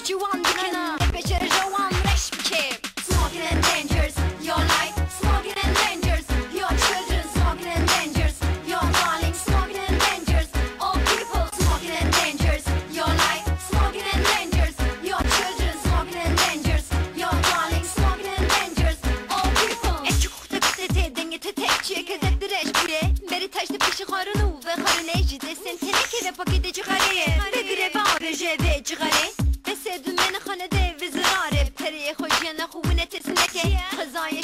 جوان بکنم بشه جوان رش بکیم Smoking endangers your life Smoking endangers your children Smoking endangers your darling Smoking endangers all people Smoking endangers your life Smoking endangers your children Smoking endangers your darling Smoking endangers all people Eski kuhta kutete dengete tekçiye kezettir eşbire Beri taşlı pişi karını ve karın ecide Sen teneke ve pakete çıkareye Ve greve abeje ve çıkareye Sevdim beni xanede ve zirare Periye خوش yana خوونه تسنکه خزای